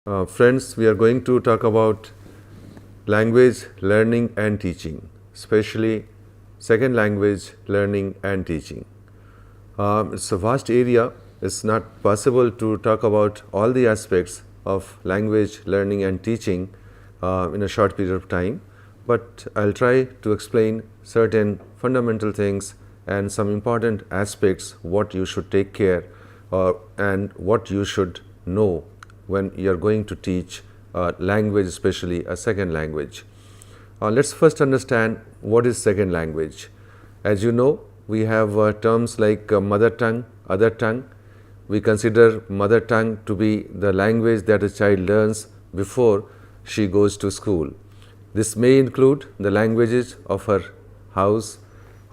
Friends, we are going to talk about language learning and teaching, especially second language learning and teaching. It's a vast area. It's not possible to talk about all the aspects of language learning and teaching in a short period of time, but I'll try to explain certain fundamental things and some important aspects what you should take care and what you should know when you are going to teach language, especially a second language. Let's first understand what is second language. As you know, we have terms like mother tongue, other tongue. We consider mother tongue to be the language that a child learns before she goes to school. This may include the languages of her house,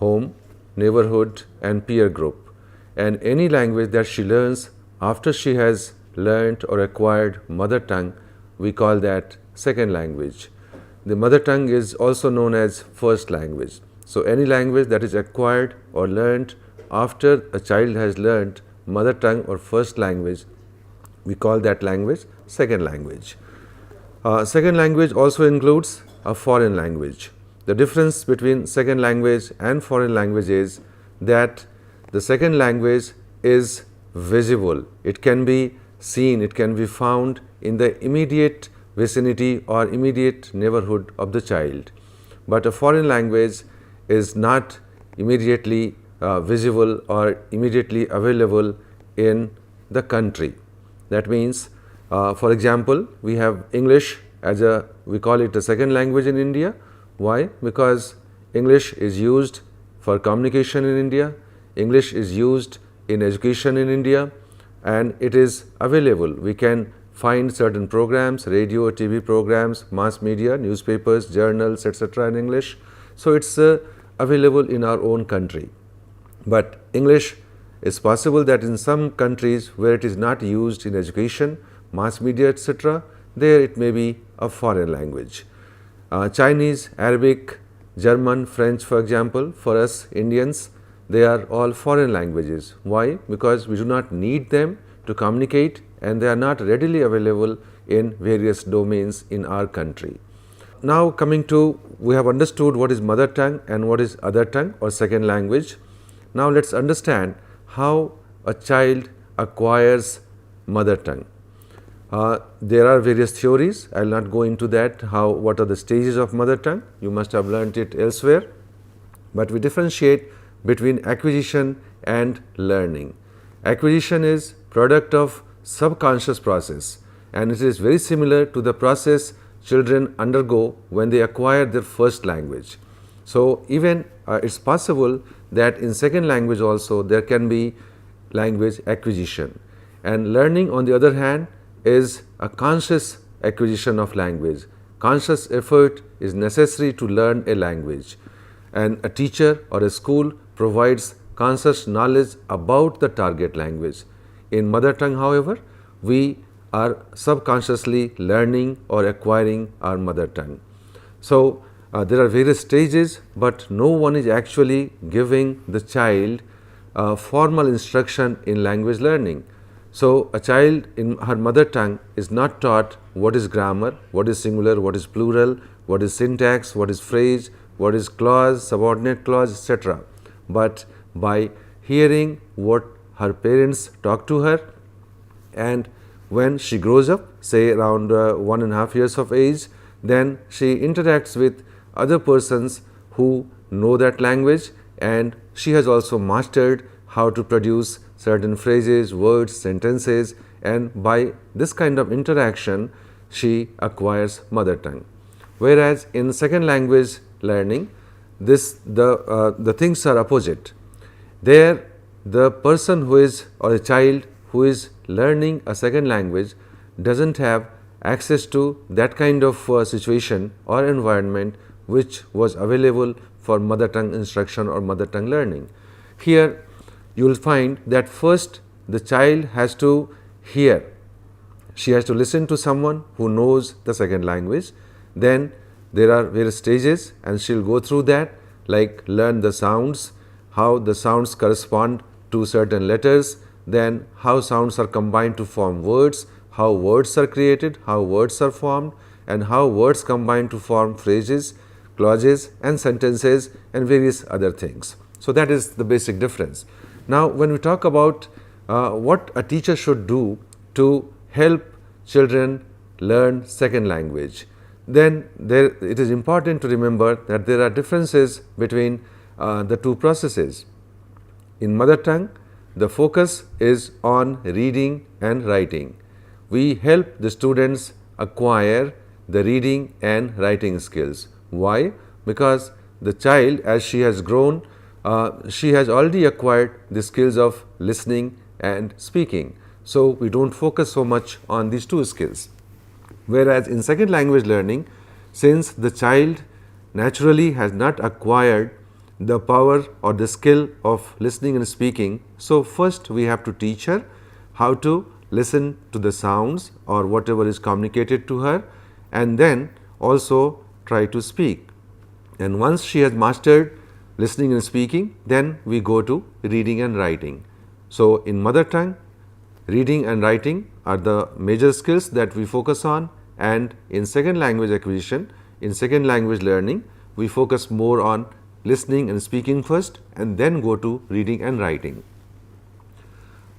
home, neighborhood and peer group, and any language that she learns after she has learnt or acquired mother tongue, we call that second language. The mother tongue is also known as first language. So any language that is acquired or learnt after a child has learnt mother tongue or first language, we call that language second language. Second language also includes a foreign language. The difference between second language and foreign language is that the second language is visible. It can be seen, it can be found in the immediate vicinity or immediate neighborhood of the child. But a foreign language is not immediately visible or immediately available in the country. That means, for example, we have English we call it a second language in India. Why? Because English is used for communication in India, English is used in education in India, and it is available. We can find certain programs, radio, TV programs, mass media, newspapers, journals, etc. in English. So it's available in our own country. But English is possible that in some countries where it is not used in education, mass media, etc., there it may be a foreign language. Chinese, Arabic, German, French, for example, for us Indians, they are all foreign languages. Why? Because we do not need them to communicate and they are not readily available in various domains in our country. Now coming to, we have understood what is mother tongue and what is other tongue or second language. Now let's understand how a child acquires mother tongue. There are various theories. I will not go into that, what are the stages of mother tongue. You must have learnt it elsewhere. But we differentiate between acquisition and learning. Acquisition is product of subconscious process, and it is very similar to the process children undergo when they acquire their first language. So even it's possible that in second language also there can be language acquisition, and learning on the other hand is a conscious acquisition of language. Conscious effort is necessary to learn a language, and a teacher or a school provides conscious knowledge about the target language. In mother tongue, however, we are subconsciously learning or acquiring our mother tongue. So there are various stages, but no one is actually giving the child formal instruction in language learning. So a child in her mother tongue is not taught what is grammar, what is singular, what is plural, what is syntax, what is phrase, what is clause, subordinate clause, etc. But by hearing what her parents talk to her, and when she grows up, say around 1.5 years of age, then she interacts with other persons who know that language, and she has also mastered how to produce certain phrases, words, sentences, and by this kind of interaction she acquires mother tongue. Whereas in second language learning, the things are opposite. There the person who is, or a child who is learning a second language doesn't have access to that kind of situation or environment which was available for mother tongue instruction or mother tongue learning. Here you will find that first the child has to hear. She has to listen to someone who knows the second language. Then there are various stages and she will go through that, like learn the sounds, how the sounds correspond to certain letters, then how sounds are combined to form words, how words are created, how words are formed, and how words combine to form phrases, clauses and sentences and various other things. So that is the basic difference. Now when we talk about what a teacher should do to help children learn second language, then it is important to remember that there are differences between the two processes. In mother tongue, the focus is on reading and writing. We help the students acquire the reading and writing skills. Why? Because the child, as she has grown, she has already acquired the skills of listening and speaking. So we don't focus so much on these two skills. Whereas in second language learning, since the child naturally has not acquired the power or the skill of listening and speaking, so first we have to teach her how to listen to the sounds or whatever is communicated to her, and then also try to speak. And once she has mastered listening and speaking, then we go to reading and writing. So in mother tongue, reading and writing are the major skills that we focus on, and in second language acquisition, in second language learning, we focus more on listening and speaking first and then go to reading and writing.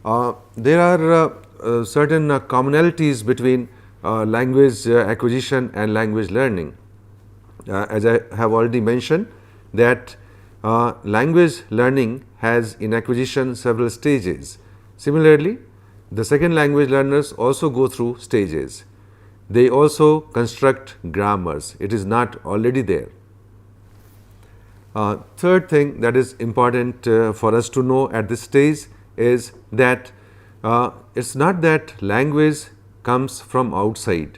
There are certain commonalities between language acquisition and language learning. As I have already mentioned, that language learning has in acquisition several stages. Similarly, the second language learners also go through stages. They also construct grammars. It is not already there. Third thing that is important for us to know at this stage is that it's not that language comes from outside.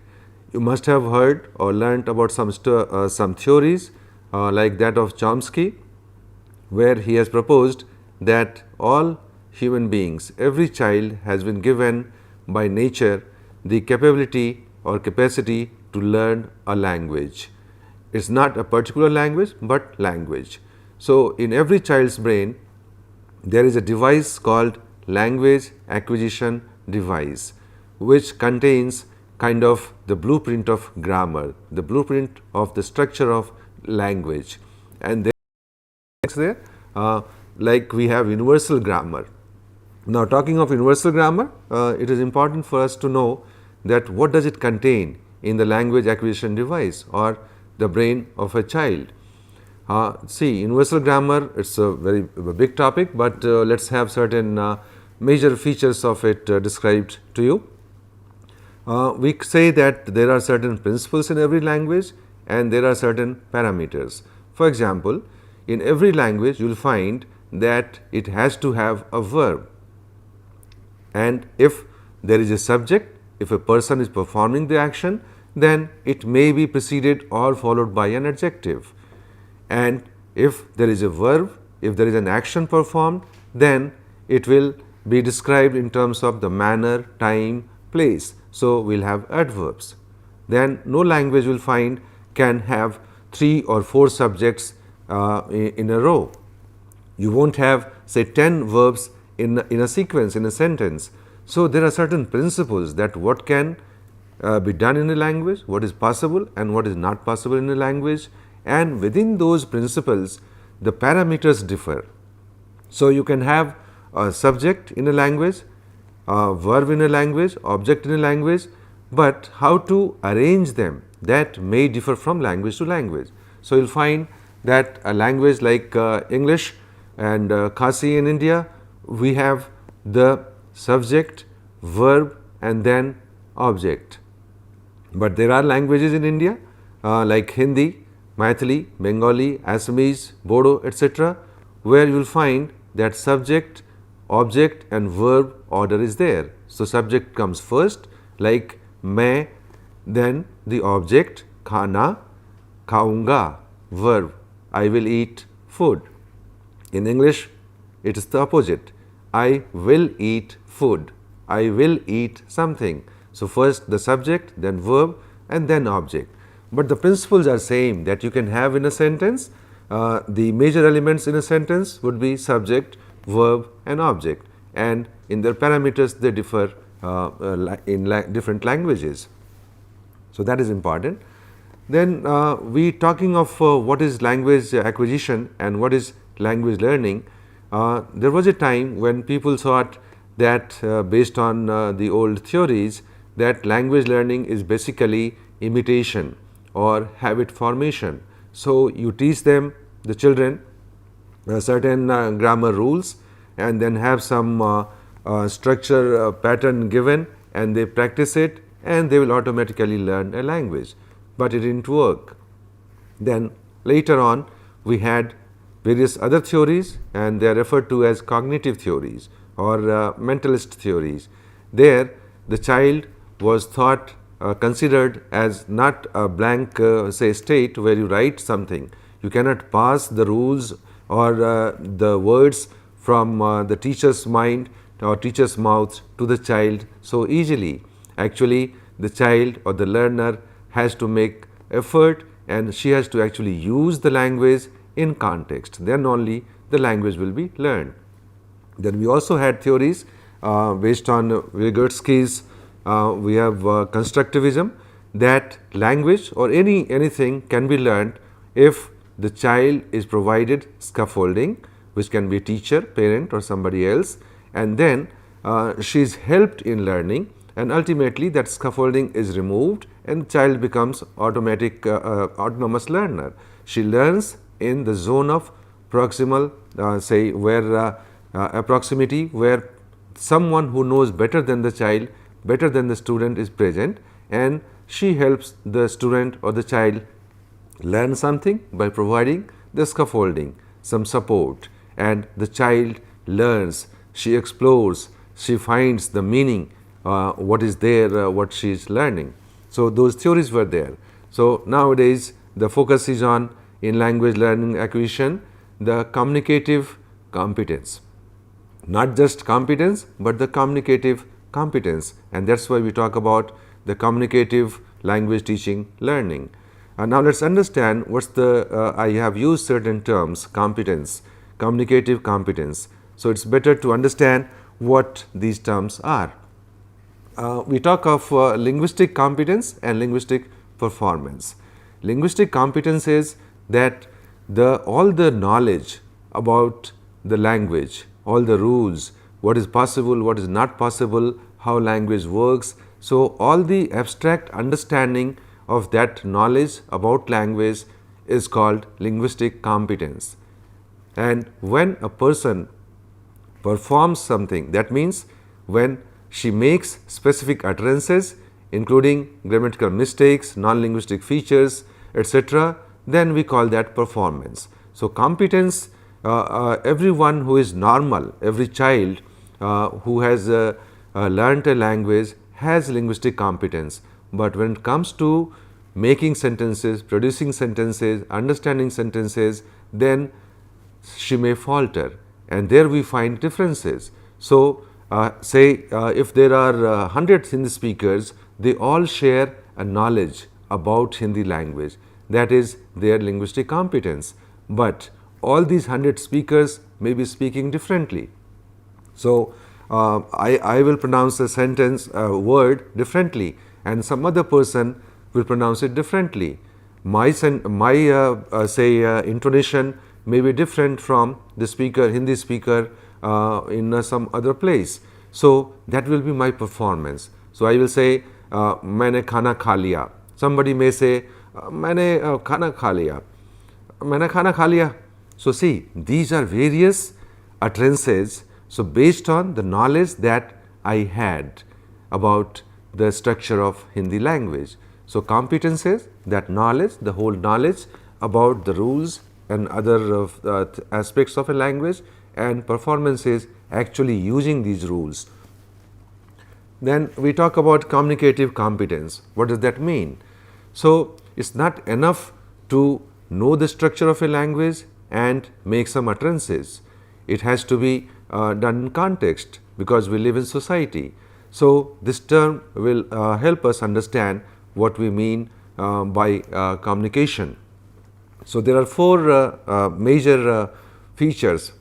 You must have heard or learnt about some theories like that of Chomsky, where he has proposed that all human beings, every child has been given by nature the capability or capacity to learn a language. It's not a particular language, but language. So in every child's brain, there is a device called language acquisition device, which contains kind of the blueprint of grammar, the blueprint of the structure of language. And there, like we have universal grammar. Now talking of universal grammar, it is important for us to know that what does it contain in the language acquisition device or the brain of a child. See, universal grammar, it's a very big topic, but let's have certain major features of it described to you. We say that there are certain principles in every language and there are certain parameters. For example, in every language you will find that it has to have a verb, and if there is a subject, if a person is performing the action, then it may be preceded or followed by an adjective. And if there is a verb, if there is an action performed, then it will be described in terms of the manner, time, place. So we will have adverbs. Then no language will find can have 3 or 4 subjects in a row. You won't have say 10 verbs in a sequence, in a sentence. So there are certain principles that what can be done in a language, what is possible and what is not possible in a language, and within those principles the parameters differ. So you can have a subject in a language, a verb in a language, object in a language, but how to arrange them, that may differ from language to language. So you will find that a language like English and Khasi in India, we have the subject, verb and then object. But there are languages in India like Hindi, Maithili, Bengali, Assamese, Bodo, etc., where you will find that subject, object and verb order is there. So subject comes first, like मैं, then the object खाना, खाऊंगा, verb I will eat food. In English it is the opposite, I will eat food, I will eat something. So first the subject, then verb and then object. But the principles are same, that you can have in a sentence. The major elements in a sentence would be subject, verb and object, and in their parameters they differ different languages. So that is important. Then we talking of what is language acquisition and what is language learning. There was a time when people thought that based on the old theories that language learning is basically imitation or habit formation. So you teach them, the children, certain grammar rules and then have some structure pattern given and they practice it and they will automatically learn a language, but it didn't work. Then later on we had various other theories and they are referred to as cognitive theories or mentalist theories. There the child was thought considered as not a blank say state where you write something. You cannot pass the rules or the words from the teacher's mind or teacher's mouth to the child so easily. Actually the child or the learner has to make effort and she has to actually use the language in context, then only the language will be learned. Then we also had theories based on Vygotsky's we have constructivism, that language or anything can be learned if the child is provided scaffolding, which can be a teacher, parent or somebody else, and then she is helped in learning and ultimately that scaffolding is removed and child becomes autonomous learner. She learns in the zone of proximal say where proximity where someone who knows better than the child, better than the student is present and she helps the student or the child learn something by providing the scaffolding, some support, and the child learns, she explores, she finds the meaning, what is there, what she is learning. So those theories were there. So nowadays the focus is on, in language learning acquisition, the communicative competence, not just competence but the communicative competence, and that is why we talk about the communicative language teaching learning. Now let us understand what is the, I have used certain terms, competence, communicative competence. So it is better to understand what these terms are. We talk of linguistic competence and linguistic performance. Linguistic competence is that all the knowledge about the language, all the rules, what is possible, what is not possible, how language works. So all the abstract understanding of that knowledge about language is called linguistic competence. And when a person performs something, that means when she makes specific utterances including grammatical mistakes, non-linguistic features, etc., then we call that performance. So competence, everyone who is normal, every child who has learnt a language has linguistic competence, but when it comes to making sentences, producing sentences, understanding sentences, then she may falter, and there we find differences. So say if there are 100 Hindi speakers, they all share a knowledge about Hindi language, that is their linguistic competence, but all these 100 speakers may be speaking differently. So I will pronounce a sentence, word differently, and some other person will pronounce it differently. My intonation may be different from the speaker, Hindi speaker in some other place. So that will be my performance. So I will say, मैंने खाना खा लिया. Somebody may say, मैंने खाना खा लिया. मैंने खाना खा लिया. So see, these are various utterances. So based on the knowledge that I had about the structure of Hindi language. So competence is that knowledge, the whole knowledge about the rules and other aspects of a language, and performance is actually using these rules. Then we talk about communicative competence. What does that mean? So it's not enough to know the structure of a language and make some utterances. It has to be done in context, because we live in society. So this term will help us understand what we mean by communication. So there are four major features,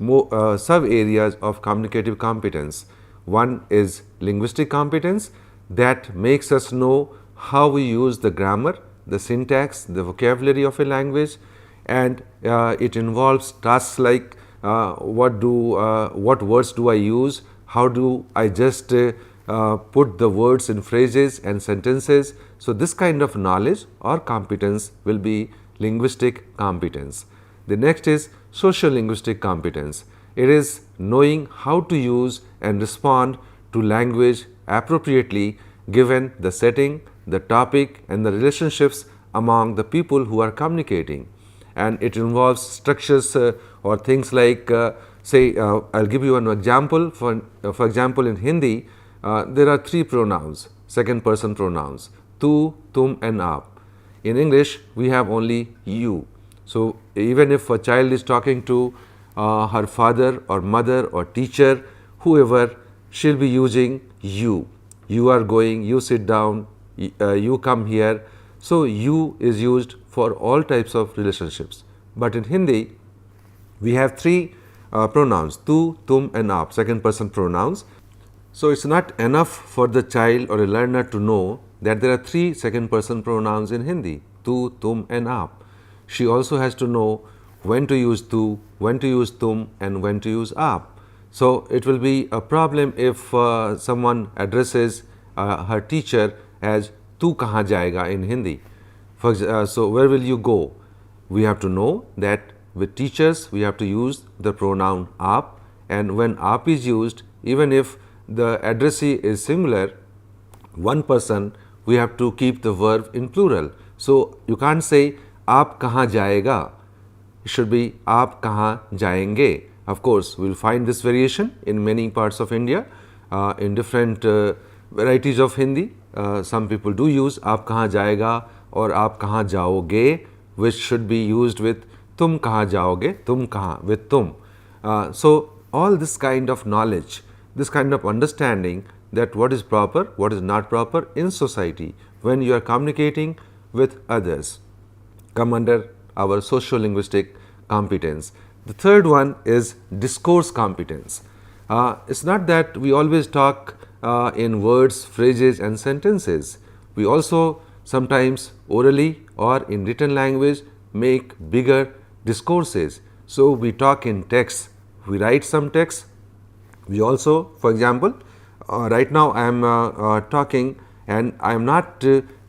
sub areas of communicative competence. One is linguistic competence that makes us know how we use the grammar, the syntax, the vocabulary of a language, and it involves tasks like what words do I use, how do I just put the words in phrases and sentences. So, this kind of knowledge or competence will be linguistic competence. The next is social linguistic competence. It is knowing how to use and respond to language appropriately given the setting, the topic, and the relationships among the people who are communicating. And it involves structures or things like say I'll give you an example. For example, in Hindi there are three pronouns, second person pronouns, tu, tum and aap. In English we have only you. So, even if a child is talking to her father or mother or teacher, whoever, she will be using you. You are going, you sit down, you come here. So, you is used for all types of relationships. But in Hindi, we have three pronouns, tu, tum and aap, second person pronouns. So, it is not enough for the child or a learner to know that there are three second person pronouns in Hindi, tu, tum and aap. She also has to know when to use tu, when to use tum and when to use aap. So, it will be a problem if someone addresses her teacher as tu kahan jayega in Hindi. So, where will you go? We have to know that with teachers we have to use the pronoun aap, and when aap is used, even if the addressee is similar, one person, we have to keep the verb in plural. So, you can't say aap kahan jayega, it should be aap kahan jayenge. Of course, we will find this variation in many parts of India in different varieties of Hindi. Some people do use aap kahan jayega or aap kahan jaoge, which should be used with tum kahan jaoge, tum kahan with tum. So, all this kind of knowledge, this kind of understanding that what is proper, what is not proper in society when you are communicating with others come under our socio-linguistic competence. The third one is discourse competence. It's not that we always talk in words, phrases and sentences. We also sometimes orally or in written language make bigger discourses. So, we talk in text, we write some text. We also, for example, right now I am talking and I am not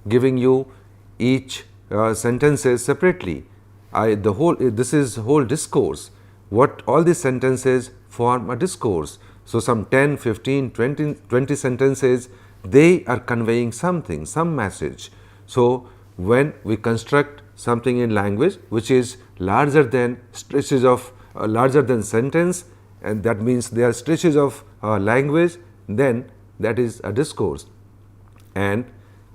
giving you each sentences separately. This is whole discourse. What all these sentences form a discourse. So, some 10, 15, 20 sentences, they are conveying something, some message. So, when we construct something in language which is larger than stretches of larger than sentence, and that means there are stretches of language, then that is a discourse. And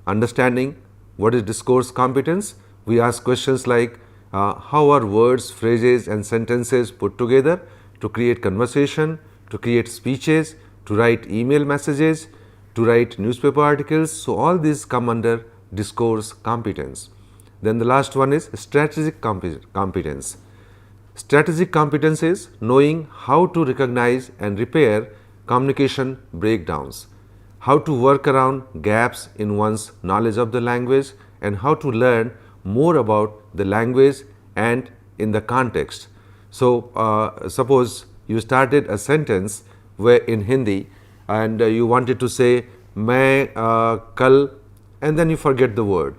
understanding what is discourse competence, we ask questions like how are words, phrases and sentences put together to create conversation, to create speeches, to write email messages, to write newspaper articles. So, all these come under discourse competence. Then the last one is strategic competence. Strategic competence is knowing how to recognize and repair communication breakdowns, how to work around gaps in one's knowledge of the language, and how to learn more about the language and in the context. So, suppose you started a sentence where in Hindi and you wanted to say main kal, and then you forget the word.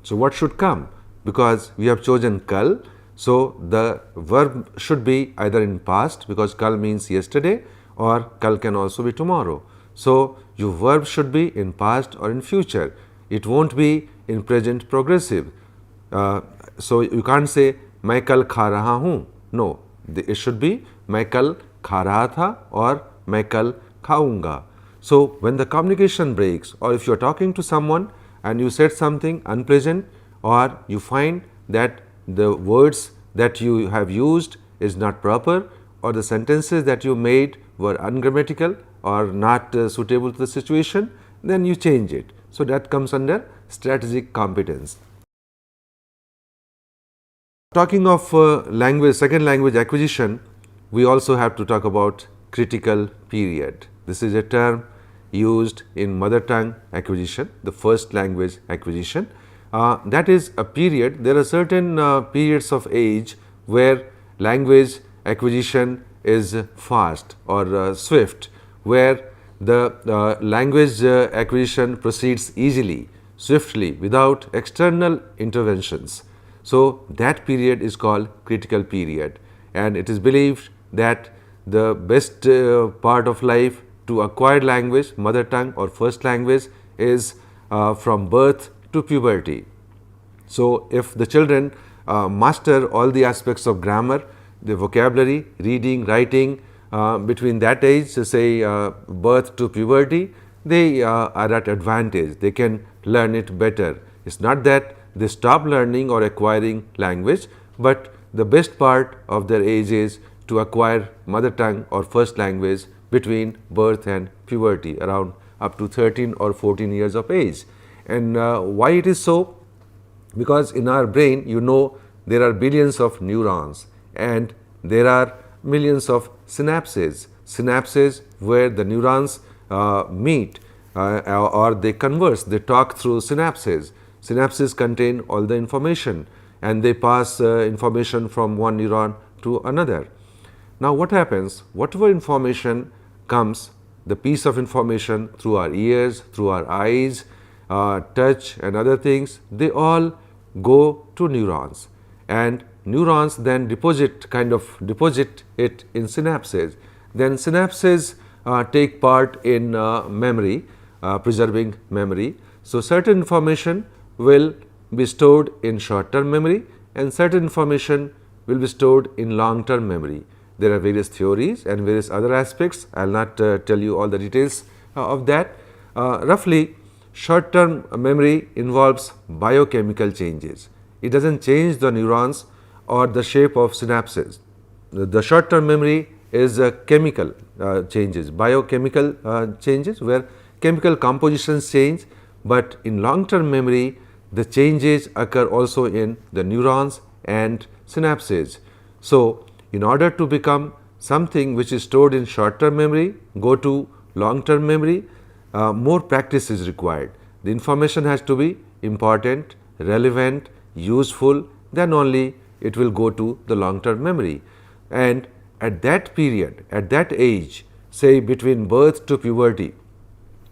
So, what should come? Because we have chosen kal, so the verb should be either in past, because kal means yesterday, or kal can also be tomorrow. So, your verb should be in past or in future. It won't be in present progressive. So, you can't say मैं कल खा रहा हूँ. No, it should be मैं कल खा रहा था or मैं कल खाऊंगा. So, when the communication breaks, or if you are talking to someone and you said something unpleasant, or you find that the words that you have used is not proper, or the sentences that you made were ungrammatical or not suitable to the situation, then you change it. So, that comes under strategic competence. Talking of second language acquisition, we also have to talk about critical period. This is a term used in mother tongue acquisition, the first language acquisition. That is a period. There are certain periods of age where language acquisition is fast or swift, where the language acquisition proceeds easily, swiftly, without external interventions. So, that period is called critical period, and it is believed that the best part of life to acquire language, mother tongue or first language, is from birth to puberty. So, if the children master all the aspects of grammar, the vocabulary, reading, writing, between that age, say birth to puberty, they are at advantage. They can learn it better. It's not that they stop learning or acquiring language, but the best part of their age is to acquire mother tongue or first language between birth and puberty, around up to 13 or 14 years of age. And why it is so? Because in our brain, there are billions of neurons and there are millions of synapses where the neurons meet or they converse, they talk through synapses. Synapses contain all the information and they pass information from one neuron to another. Now, what happens? Whatever information comes, the piece of information through our ears, through our eyes, touch and other things, they all go to neurons, and neurons then deposit it in synapses. Then synapses take part in memory, preserving memory. So, certain information will be stored in short term memory and certain information will be stored in long term memory. There are various theories and various other aspects. I will not tell you all the details of that. Roughly, short term memory involves biochemical changes. It does not change the neurons or the shape of synapses. The short term memory is chemical changes, biochemical changes, where chemical compositions change, but in long term memory the changes occur also in the neurons and synapses. So, in order to become something which is stored in short term memory, go to long term memory, more practice is required. The information has to be important, relevant, useful, then only it will go to the long term memory. And at that period, at that age, say between birth to puberty,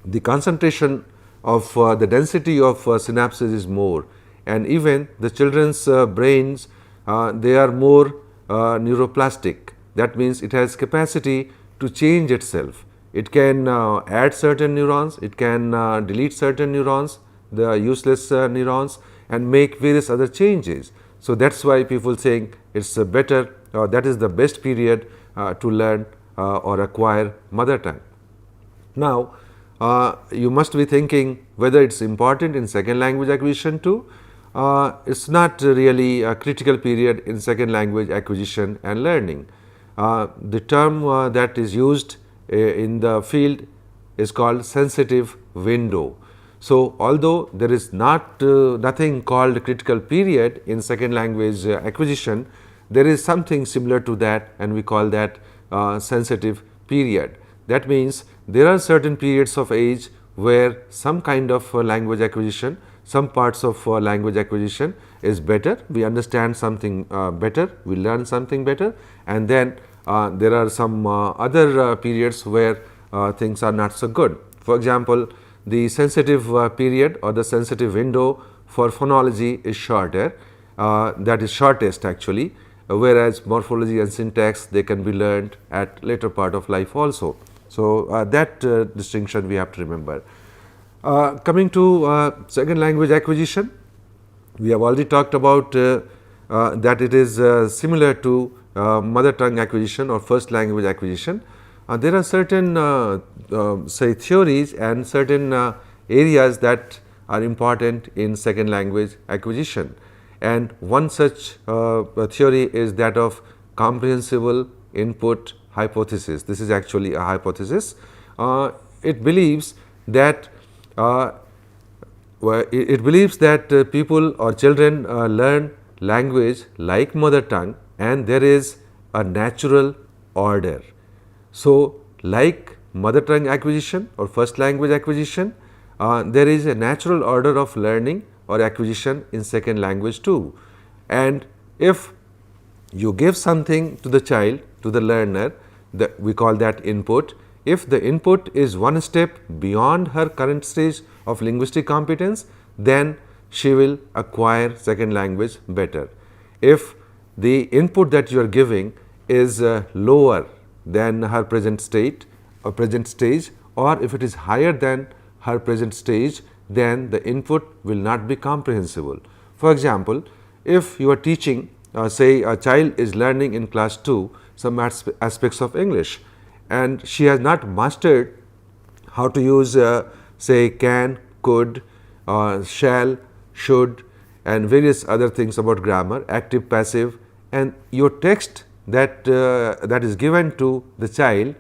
the concentration of the density of synapses is more, and even the children's brains, they are more neuroplastic. That means it has capacity to change itself. It can add certain neurons, it can delete certain neurons, the useless neurons, and make various other changes. So, that is why people saying it is better, that is the best period to learn or acquire mother tongue. Now, you must be thinking whether it is important in second language acquisition too. It is not really a critical period in second language acquisition and learning. The term that is used in the field is called sensitive window. So, although there is nothing called critical period in second language acquisition, there is something similar to that, and we call that sensitive period. That means there are certain periods of age where some kind of language acquisition, some parts of language acquisition is better, we understand something better, we learn something better, and then there are some other periods where things are not so good. For example, the sensitive period or the sensitive window for phonology is shorter, that is shortest actually, whereas morphology and syntax, they can be learned at later part of life also. So, that distinction we have to remember. Coming to second language acquisition, we have already talked about that it is similar to mother tongue acquisition or first language acquisition. There are certain say theories and certain areas that are important in second language acquisition, and one such theory is that of comprehensible input hypothesis. This is actually a hypothesis. It believes that people or children learn language like mother tongue, and there is a natural order. So, like mother tongue acquisition or first language acquisition, there is a natural order of learning or acquisition in second language too. And if you give something to the child, to the learner, we call that input. If the input is one step beyond her current stage of linguistic competence, then she will acquire second language better. If the input that you are giving is lower than her present state or present stage, or if it is higher than her present stage, then the input will not be comprehensible. For example, if you are teaching, say a child is learning in class 2 some aspects of English, and she has not mastered how to use say can, could, shall, should, and various other things about grammar, active, passive, and your text that is given to the child,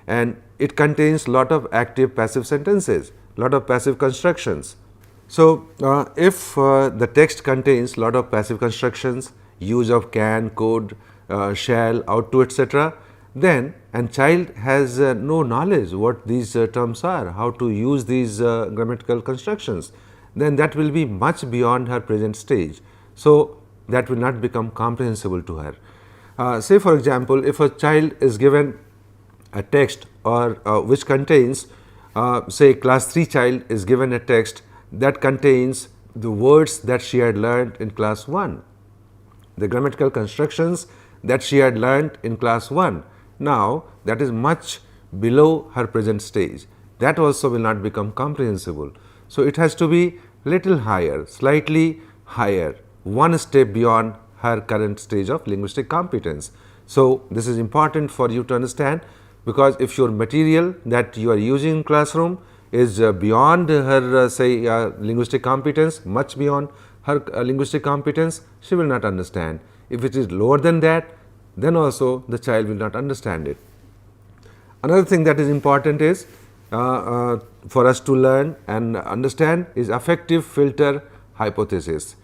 and it contains lot of active passive sentences, lot of passive constructions. So, if the text contains lot of passive constructions, use of can, could, shall, ought to, etc., then and child has no knowledge what these terms are, how to use these grammatical constructions, then that will be much beyond her present stage. So, that will not become comprehensible to her. Say for example, if a child is given a text or which contains, say class 3 child is given a text that contains the words that she had learned in class 1, the grammatical constructions that she had learned in class 1. Now, that is much below her present stage. That also will not become comprehensible. So, it has to be little higher, slightly higher, one step beyond her current stage of linguistic competence. So, this is important for you to understand, because if your material that you are using in classroom is beyond her say linguistic competence, much beyond her linguistic competence, she will not understand. If it is lower than that, then also the child will not understand it. Another thing that is important is for us to learn and understand is affective filter hypothesis.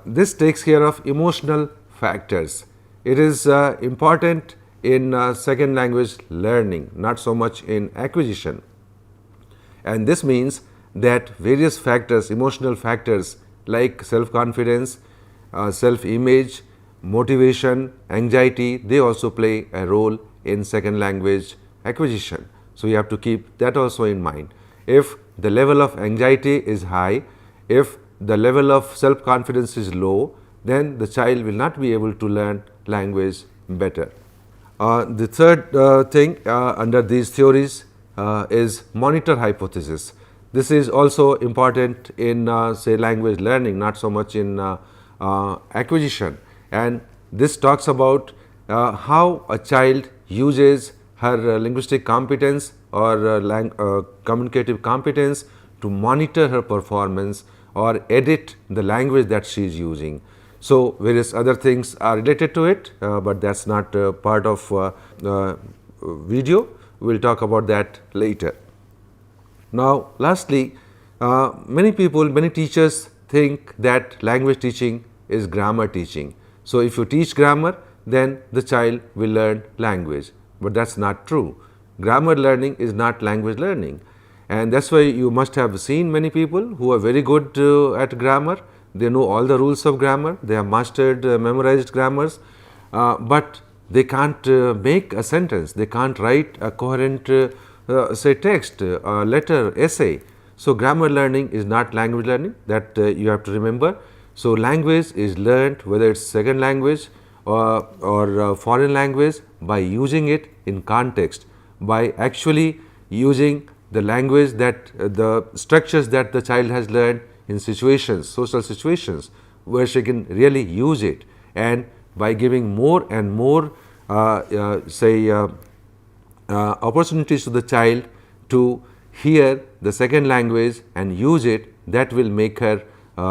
This takes care of emotional factors. It is important in second language learning, not so much in acquisition. And this means that various factors, emotional factors like self-confidence, self-image, motivation, anxiety, they also play a role in second language acquisition. So, you have to keep that also in mind. If the level of anxiety is high, if the level of self-confidence is low, then the child will not be able to learn language better. The third thing under these theories is monitor hypothesis. This is also important in say language learning, not so much in acquisition, and this talks about how a child uses her linguistic competence or communicative competence to monitor her performance or edit the language that she is using. So, various other things are related to it, but that is not part of video. We will talk about that later. Now, lastly, many teachers think that language teaching is grammar teaching. So, if you teach grammar, then the child will learn language, but that is not true. Grammar learning is not language learning, and that is why you must have seen many people who are very good at grammar. They know all the rules of grammar, they have mastered memorized grammars, but they can't make a sentence, they can't write a coherent say text, letter, essay. So, grammar learning is not language learning, that you have to remember. So, language is learnt, whether it is second language or foreign language, by using it in context, by actually using the language that the structures that the child has learned in situations, social situations, where she can really use it, and by giving more and more opportunities to the child to hear the second language and use it, that will make her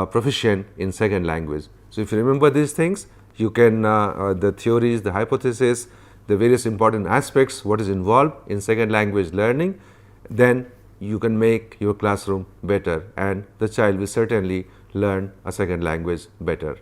proficient in second language. So, if you remember these things, you can the theories, the hypothesis, the various important aspects what is involved in second language learning, then you can make your classroom better, and the child will certainly learn a second language better.